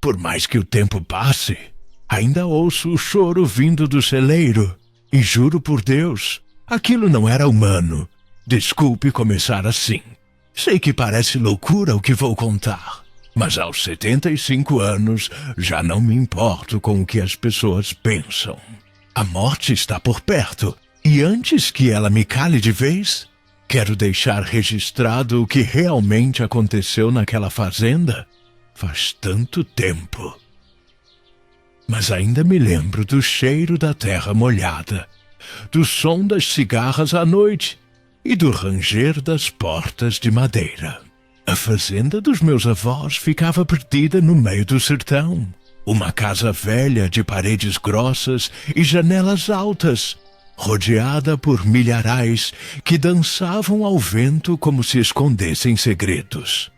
Por mais que o tempo passe, ainda ouço o choro vindo do celeiro. E juro por Deus, aquilo não era humano. Desculpe começar assim. Sei que parece loucura o que vou contar, mas aos 75 anos já não me importo com o que as pessoas pensam. A morte está por perto, e antes que ela me cale de vez, quero deixar registrado o que realmente aconteceu naquela fazenda faz tanto tempo. Mas ainda me lembro do cheiro da terra molhada, do som das cigarras à noite e do ranger das portas de madeira. A fazenda dos meus avós ficava perdida no meio do sertão. Uma casa velha de paredes grossas e janelas altas, rodeada por milharais que dançavam ao vento como se escondessem segredos.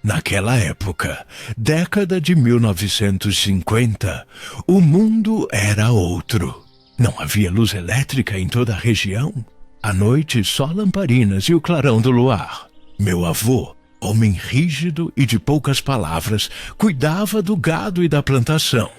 Naquela época, década de 1950, o mundo era outro. Não havia luz elétrica em toda a região. À noite, só lamparinas e o clarão do luar. Meu avô, homem rígido e de poucas palavras, cuidava do gado e da plantação.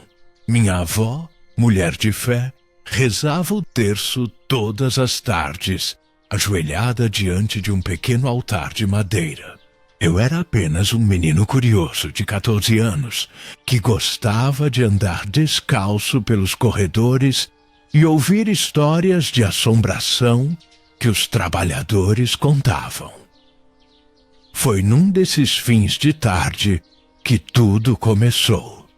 Minha avó, mulher de fé, rezava o terço todas as tardes, ajoelhada diante de um pequeno altar de madeira. Eu era apenas um menino curioso de 14 anos, que gostava de andar descalço pelos corredores e ouvir histórias de assombração que os trabalhadores contavam. Foi num desses fins de tarde que tudo começou.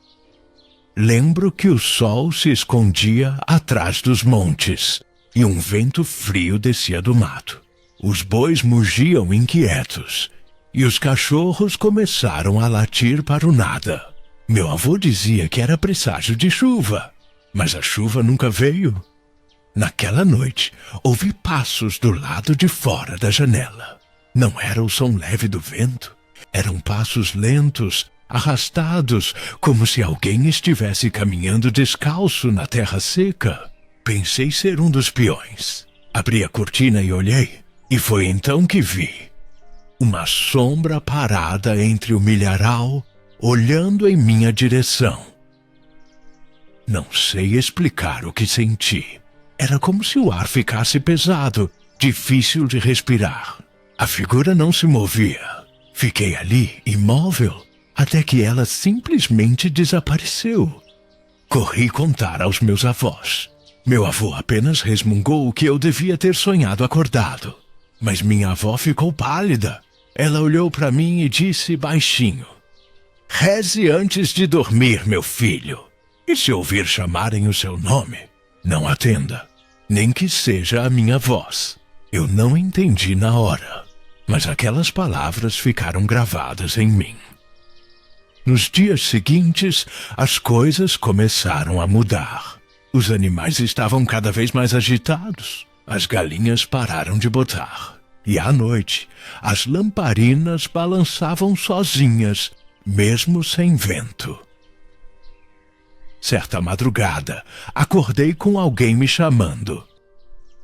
Lembro que o sol se escondia atrás dos montes e um vento frio descia do mato. Os bois mugiam inquietos e os cachorros começaram a latir para o nada. Meu avô dizia que era presságio de chuva, mas a chuva nunca veio. Naquela noite, ouvi passos do lado de fora da janela. Não era o som leve do vento, eram passos lentos, arrastados, como se alguém estivesse caminhando descalço na terra seca. Pensei ser um dos peões. Abri a cortina e olhei, e foi então que vi uma sombra parada entre o milharal, olhando em minha direção. Não sei explicar o que senti. Era como se o ar ficasse pesado, difícil de respirar. A figura não se movia. Fiquei ali, imóvel, até que ela simplesmente desapareceu. Corri contar aos meus avós. Meu avô apenas resmungou que eu devia ter sonhado acordado. Mas minha avó ficou pálida. Ela olhou para mim e disse baixinho: "Reze antes de dormir, meu filho. E se ouvir chamarem o seu nome, não atenda, nem que seja a minha voz." Eu não entendi na hora, mas aquelas palavras ficaram gravadas em mim. Nos dias seguintes, as coisas começaram a mudar. Os animais estavam cada vez mais agitados. As galinhas pararam de botar. E à noite, as lamparinas balançavam sozinhas, mesmo sem vento. Certa madrugada, acordei com alguém me chamando.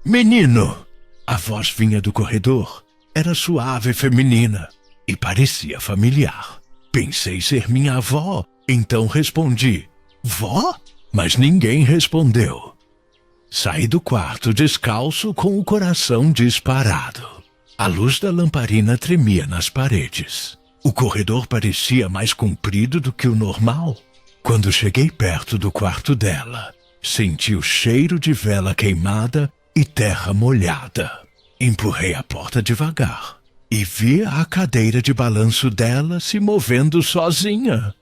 "Menino!" A voz vinha do corredor. Era suave e feminina e parecia familiar. Pensei ser minha avó, então respondi: "Vó?" Mas ninguém respondeu. Saí do quarto descalço com o coração disparado. A luz da lamparina tremia nas paredes. O corredor parecia mais comprido do que o normal. Quando cheguei perto do quarto dela, senti o cheiro de vela queimada e terra molhada. Empurrei a porta devagar e vi a cadeira de balanço dela se movendo sozinha.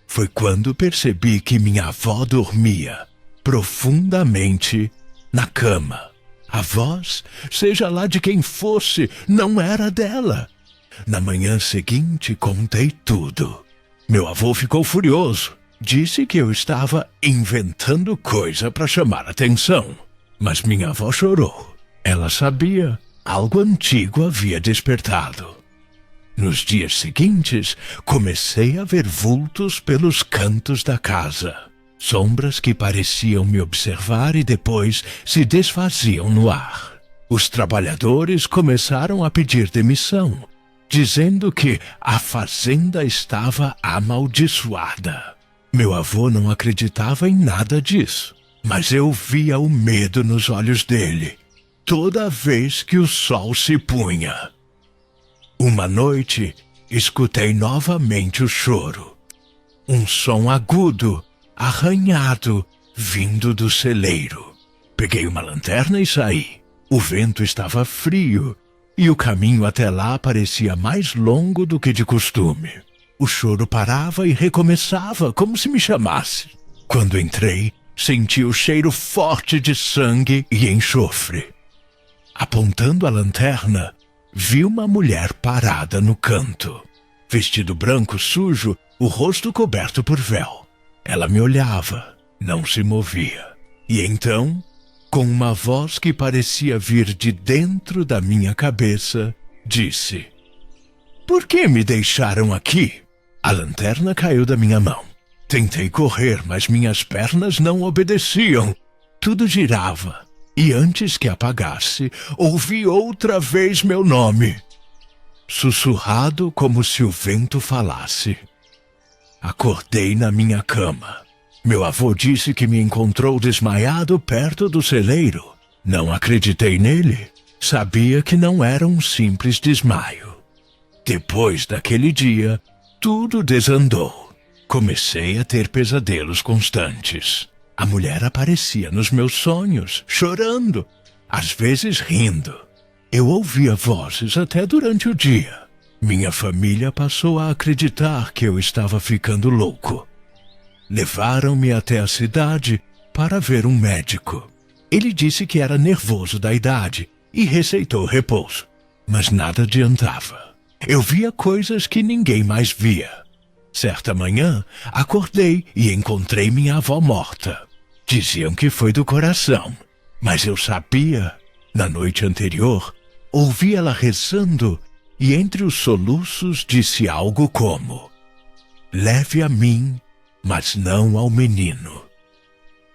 Foi quando percebi que minha avó dormia profundamente na cama. A voz, seja lá de quem fosse, não era dela. Na manhã seguinte, contei tudo. Meu avô ficou furioso. Disse que eu estava inventando coisa para chamar atenção. Mas minha avó chorou. Ela sabia, algo antigo havia despertado. Nos dias seguintes, comecei a ver vultos pelos cantos da casa. Sombras que pareciam me observar e depois se desfaziam no ar. Os trabalhadores começaram a pedir demissão. dizendo que a fazenda estava amaldiçoada. Meu avô não acreditava em nada disso, mas eu via o medo nos olhos dele toda vez que o sol se punha. Uma noite, escutei novamente o choro. Um som agudo, arranhado, vindo do celeiro. Peguei uma lanterna e saí. O vento estava frio e o caminho até lá parecia mais longo do que de costume. O choro parava e recomeçava como se me chamasse. Quando entrei, senti o cheiro forte de sangue e enxofre. Apontando a lanterna, vi uma mulher parada no canto. Vestido branco sujo, o rosto coberto por véu. Ela me olhava, não se movia. E então, com uma voz que parecia vir de dentro da minha cabeça, disse: "Por que me deixaram aqui?" A lanterna caiu da minha mão. Tentei correr, mas minhas pernas não obedeciam. Tudo girava, e antes que apagasse, ouvi outra vez meu nome, sussurrado como se o vento falasse. Acordei na minha cama. Meu avô disse que me encontrou desmaiado perto do celeiro. Não acreditei nele. Sabia que não era um simples desmaio. Depois daquele dia, tudo desandou. Comecei a ter pesadelos constantes. A mulher aparecia nos meus sonhos, chorando, às vezes rindo. Eu ouvia vozes até durante o dia. Minha família passou a acreditar que eu estava ficando louco. Levaram-me até a cidade para ver um médico. Ele disse que era nervoso da idade e receitou repouso. Mas nada adiantava. Eu via coisas que ninguém mais via. Certa manhã, acordei e encontrei minha avó morta. Diziam que foi do coração, mas eu sabia. Na noite anterior, ouvi ela rezando e entre os soluços disse algo como: "Leve a mim, mas não ao menino."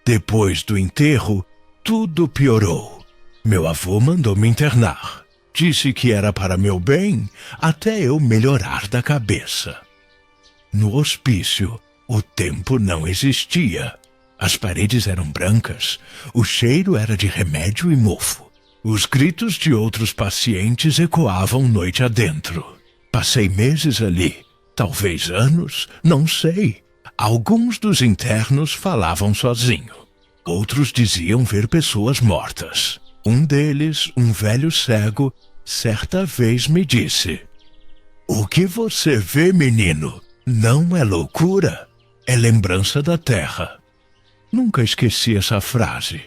Depois do enterro, tudo piorou. Meu avô mandou me internar. Disse que era para meu bem até eu melhorar da cabeça. No hospício, o tempo não existia. As paredes eram brancas, o cheiro era de remédio e mofo. Os gritos de outros pacientes ecoavam noite adentro. Passei meses ali, talvez anos, não sei. Alguns dos internos falavam sozinho. Outros diziam ver pessoas mortas. Um deles, um velho cego, certa vez me disse: "O que você vê, menino, não é loucura, é lembrança da terra." Nunca esqueci essa frase.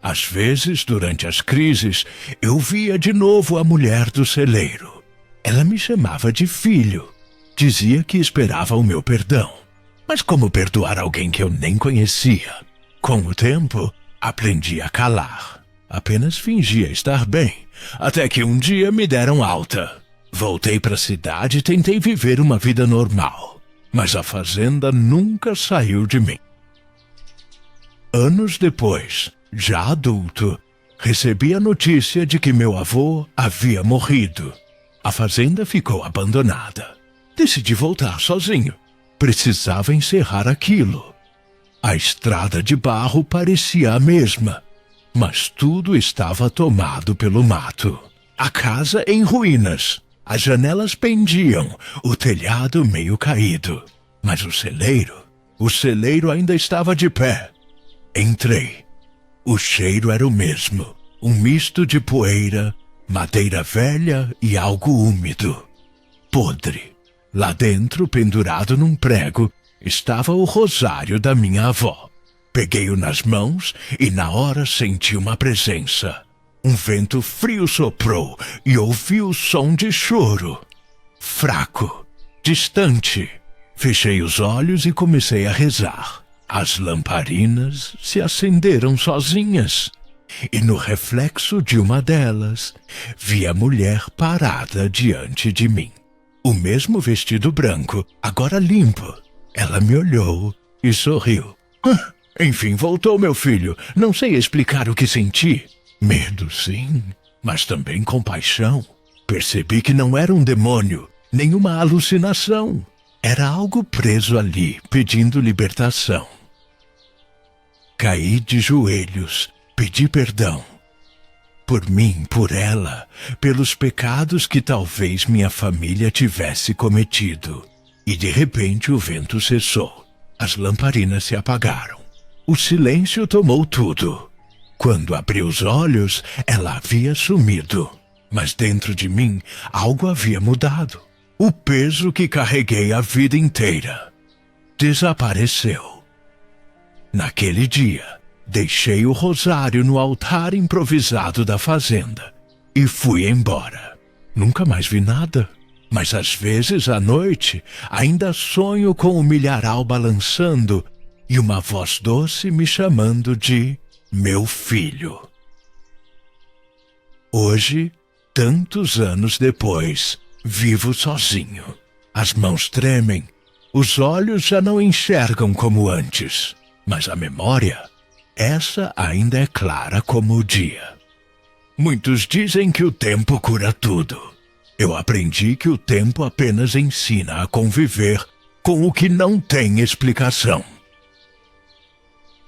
Às vezes, durante as crises, eu via de novo a mulher do celeiro. Ela me chamava de filho. Dizia que esperava o meu perdão. Mas como perdoar alguém que eu nem conhecia? Com o tempo, aprendi a calar. Apenas fingia estar bem, até que um dia me deram alta. Voltei para a cidade e tentei viver uma vida normal. Mas a fazenda nunca saiu de mim. Anos depois, já adulto, recebi a notícia de que meu avô havia morrido. A fazenda ficou abandonada. Decidi voltar sozinho. Precisava encerrar aquilo. A estrada de barro parecia a mesma, mas tudo estava tomado pelo mato. A casa em ruínas. As janelas pendiam, o telhado meio caído. Mas o celeiro ainda estava de pé. Entrei. O cheiro era o mesmo, um misto de poeira, madeira velha e algo úmido. Podre. Lá dentro, pendurado num prego, estava o rosário da minha avó. Peguei-o nas mãos e na hora senti uma presença. Um vento frio soprou e ouvi o som de choro. Fraco, distante. Fechei os olhos e comecei a rezar. As lamparinas se acenderam sozinhas, e no reflexo de uma delas, vi a mulher parada diante de mim. O mesmo vestido branco, agora limpo. Ela me olhou e sorriu. Enfim, voltou, meu filho. Não sei explicar o que senti. Medo, sim, mas também compaixão. Percebi que não era um demônio, nenhuma alucinação. Era algo preso ali, pedindo libertação. Caí de joelhos, pedi perdão. Por mim, por ela, pelos pecados que talvez minha família tivesse cometido. E de repente o vento cessou. As lamparinas se apagaram. O silêncio tomou tudo. Quando abri os olhos, ela havia sumido. Mas dentro de mim, algo havia mudado. O peso que carreguei a vida inteira desapareceu. Naquele dia, deixei o rosário no altar improvisado da fazenda e fui embora. Nunca mais vi nada, mas às vezes à noite ainda sonho com o milharal balançando e uma voz doce me chamando de meu filho. Hoje, tantos anos depois, vivo sozinho. As mãos tremem, os olhos já não enxergam como antes, mas a memória, essa ainda é clara como o dia. Muitos dizem que o tempo cura tudo. Eu aprendi que o tempo apenas ensina a conviver com o que não tem explicação.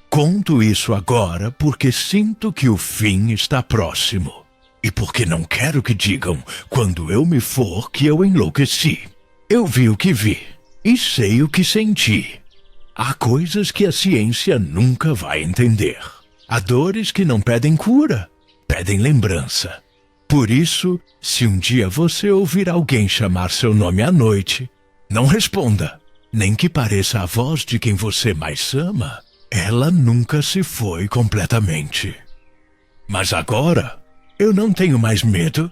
Conto isso agora porque sinto que o fim está próximo. E porque não quero que digam, quando eu me for, que eu enlouqueci. Eu vi o que vi e sei o que senti. Há coisas que a ciência nunca vai entender. Há dores que não pedem cura, pedem lembrança. Por isso, se um dia você ouvir alguém chamar seu nome à noite, não responda, nem que pareça a voz de quem você mais ama. Ela nunca se foi completamente. Mas agora, eu não tenho mais medo